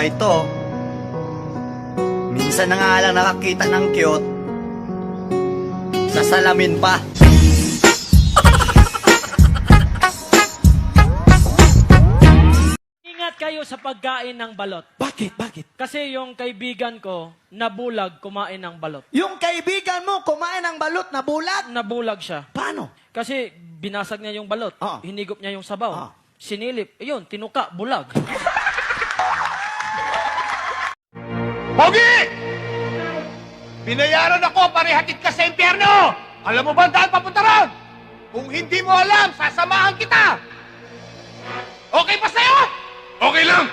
Abay to, minsan na nga lang nakakita ng cute, sa salamin pa. Ingat kayo sa pagkain ng balot. Bakit? Bakit? Kasi yung kaibigan ko, nabulag kumain ng balot. Yung kaibigan mo kumain ng balot na bulag? Nabulag siya. Paano? Kasi binasag niya yung balot. Ah. Hinigop niya yung sabaw. Ah. Sinilip. Ayun, tinuka, bulag. Pogi! Binayaran ako para ihatid ka sa impyerno! Alam mo ba ang daan papunta ron? Kung hindi mo alam, sasamahan kita! Okay pa sa'yo? Okay lang!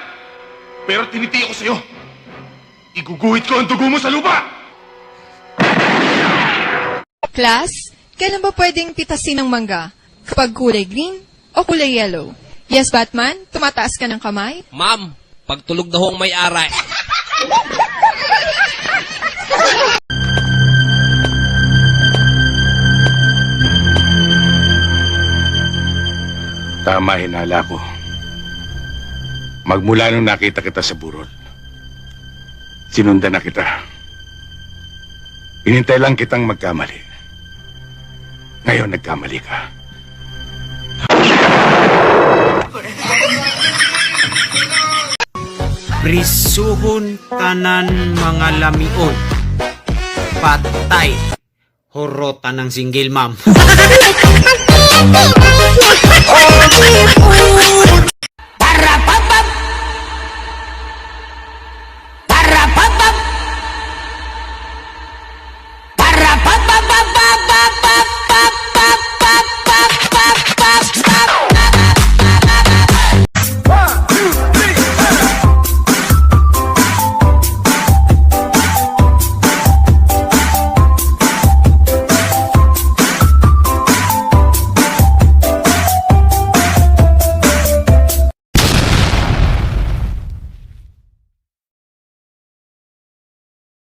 Pero tinitiyak ko sa'yo, iguguhit ko ang dugo mo sa lupa! Class, kailan ba pwedeng pitasin ng mangga? Kapag kulay green o kulay yellow? Yes, Batman? Tumataas ka ng kamay? Ma'am, pagtulog daw ang may-ari. Tama hinala ko. Magmula nung nakita kita sa burol, sinundan na kita. Inintay lang kitang magkamali. Ngayon nagkamali ka. Prisuhon tanan mga lamion. Patay. Horotan ng single mom.